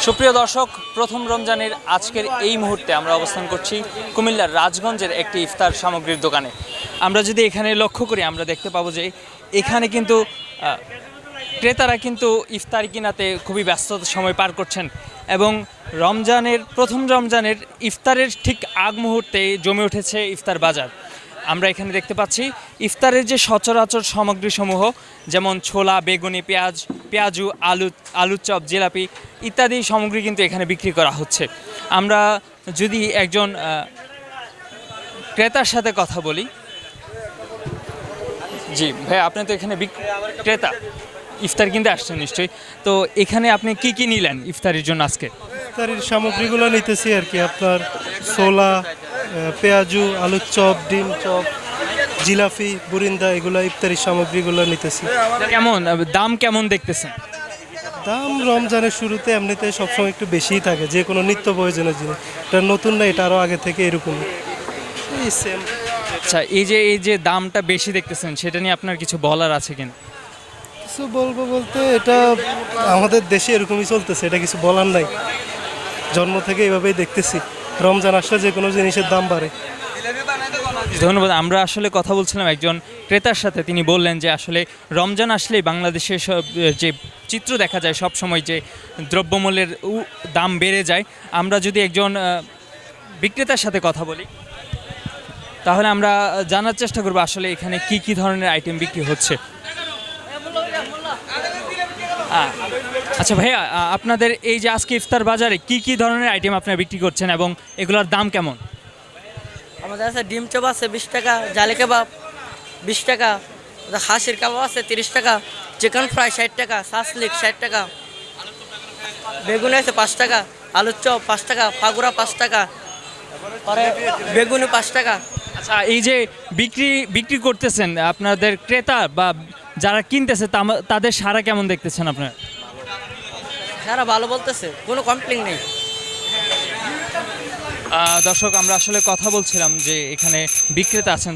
সুপ্রিয় দর্শক, প্রথম রমজানের আজকের এই মুহূর্তে আমরা অবস্থান করছি কুমিল্লার রাজগঞ্জের একটি ইফতার সামগ্রীর দোকানে। আমরা যদি এখানে লক্ষ্য করি আমরা দেখতে পাবো যে এখানে কিন্তু ক্রেতারা কিন্তু ইফতার কিনাতে খুবই ব্যস্ত সময় পার করছেন এবং প্রথম রমজানের ইফতারের ঠিক আগ মুহূর্তে জমে উঠেছে ইফতার বাজার। আমরা এখানে দেখতে পাচ্ছি ইফতারের যে সচরাচর সামগ্রীসমূহ যেমন ছোলা, বেগুনি, পেঁয়াজু, আলুর চপ, জিলাপি ইত্যাদি সামগ্রী কিন্তু এখানে বিক্রি করা হচ্ছে। আমরা যদি একজন ক্রেতার সাথে কথা বলি। জি ভাই, আপনি তো এখানে ক্রেতা, ইফতার কিনতে আসছেন নিশ্চয়ই, তো এখানে আপনি কি কি নিলেন ইফতারের জন্য? আজকে ইফতারির সামগ্রীগুলো নিতেছি আর কি, আপনার ছোলা, পেঁয়াজু, আলুর চপ, ডিম চপ, জিলাপি, বুরিন্দা, এগুলো ইফতারির সামগ্রীগুলো নিতেছি। কেমন দাম কেমন দেখতেছেন? দাম রমজানের শুরুতে এমনিতে সবসময় একটু বেশিই থাকে, যে কোনো নিত্য প্রয়োজনের জিনিস। এটা নতুন না, এটা আরও আগে থেকে এরকমই, এই সেম। আচ্ছা, এই যে দামটা বেশি দেখতেছেন সেটা নিয়ে আপনার কিছু বলার আছে কিনা? কিছু বলবো বলতে, এটা আমাদের দেশে এরকমই চলতেছে, এটা কিছু বলার নাই। জন্ম থেকে এইভাবেই দেখতেছি, রমজান আসলে যে কোনো জিনিসের দাম বাড়ে। ধন্যবাদ। আমরা আসলে কথা বলছিলাম একজন ক্রেতার সাথে, তিনি বললেন যে আসলে রমজান আসলেই বাংলাদেশের সব যে চিত্র দেখা যায় সব সময় যে দ্রব্যমূল্যের দাম বেড়ে যায়। আমরা যদি একজন বিক্রেতার সাথে কথা বলি তাহলে আমরা জানার চেষ্টা করব আসলে এখানে কি কি ধরনের আইটেম বিক্রি হচ্ছে। আচ্ছা ভাইয়া, আপনাদের এই যে আজকে ইফতার বাজারে কি কি ধরনের আইটেম আপনারা বিক্রি করছেন এবং এগুলোর দাম কেমন? আমাদের আছে ডিম চপ আছে 20 টাকা, জালি কাবাব 20 টাকা, হাঁসের কাবাব আছে 30 টাকা, চিকেন ফ্রাই 60 টাকা, সাসলিক 60 টাকা, বেগুনি আছে 5 টাকা, আলুর চপ 5 টাকা, ফাগুরা 5 টাকা, পরে বেগুনি 5 টাকা। আচ্ছা, এই যে বিক্রি করতেছেন, আপনাদের ক্রেতা বা যারা কিনতেছে তাদের সাড়া কেমন দেখতেছেন আপনারা? যারা ভালো বলতেছে, কোনো কমপ্লেন নেই। দর্শক, আমরা আসলে কথা বলছিলাম যে এখানে বিক্রেতা আছেন,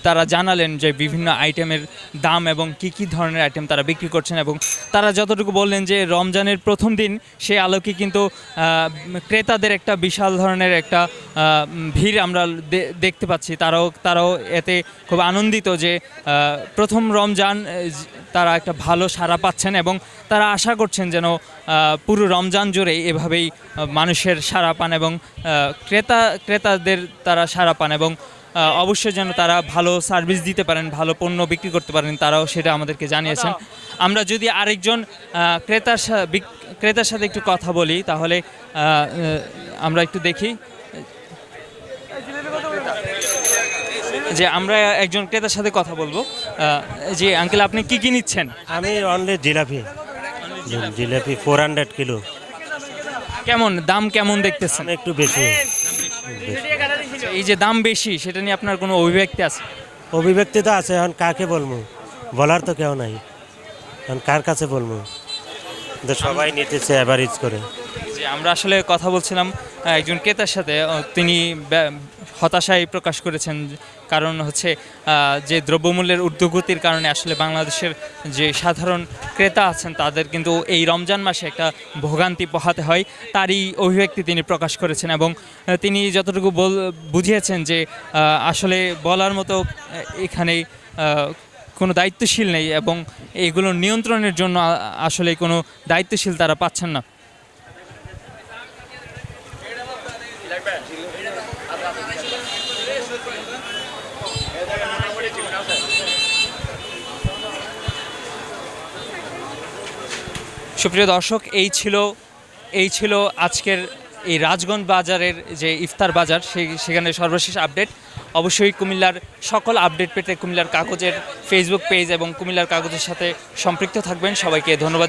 তারা জানালেন যে বিভিন্ন আইটেমের দাম এবং কি কি ধরনের আইটেম তারা বিক্রি করছেন এবং তারা যতটুকু বললেন যে রমজানের প্রথম দিন সেই আলোকে কিন্তু ক্রেতাদের একটা বিশাল ধরনের একটা ভিড় আমরা দেখতে পাচ্ছি। তারাও এতে খুব আনন্দিত যে প্রথম রমজান তারা একটা ভালো সাড়া পাচ্ছেন এবং তারা আশা করছেন যেন পুরো রমজান জুড়েই এভাবেই মানুষের সাড়া পান এবং ক্রেতাদের তারা সাড়া পান এবং অবশ্যই যেন তারা ভালো সার্ভিস দিতে পারেন, ভালো পণ্য বিক্রি করতে পারেন, তারাও সেটা আমাদেরকে জানিয়েছেন। আমরা যদি আরেকজন ক্রেতার সাথে একটু কথা বলি তাহলে আমরা একটু দেখি যে আমরা একজন ক্রেতার সাথে কথা বলবো। যে আঙ্কেল, আপনি কি কি নিচ্ছেন? আমি অনলি জিলাপি 400 কিলো। কেমন দাম কেমন দেখতেছেন? একটু বেশি। এই যে দাম বেশি সেটা নিয়ে আপনার কোনো অভিব্যক্তি আছে? অভিব্যক্তি তো আছে, এখন কাকে বলবো, বলার তো কেউ নাই, এখন কার কাছে বলবো, সবাই নিতেছে অ্যাভারেজ করে। যে আমরা আসলে কথা বলছিলাম একজন ক্রেতার সাথে, তিনি হতাশায় প্রকাশ করেছেন, কারণ হচ্ছে যে দ্রব্যমূল্যের ঊর্ধ্বগতির কারণে আসলে বাংলাদেশের যে সাধারণ ক্রেতা আছেন তাদের কিন্তু এই রমজান মাসে একটা ভোগান্তি পোহাতে হয়, তারই অভিব্যক্তি তিনি প্রকাশ করেছেন এবং তিনি যতটুকু বুঝিয়েছেন যে আসলে বলার মতো এখানে কোনো দায়িত্বশীল নেই এবং এগুলো নিয়ন্ত্রণের জন্য আসলে কোনো দায়িত্বশীল তারা পাচ্ছেন না। সুপ্রিয় দর্শক, এই ছিল আজকের এই রাজগঞ্জ বাজারের যে ইফতার বাজার, সেখানে সর্বশেষ আপডেট। অবশ্যই কুমিল্লার সকল আপডেট পেতে কুমিল্লার কাগজের ফেসবুক পেজ এবং কুমিল্লার কাগজের সাথে সম্পৃক্ত থাকবেন। সবাইকে ধন্যবাদ।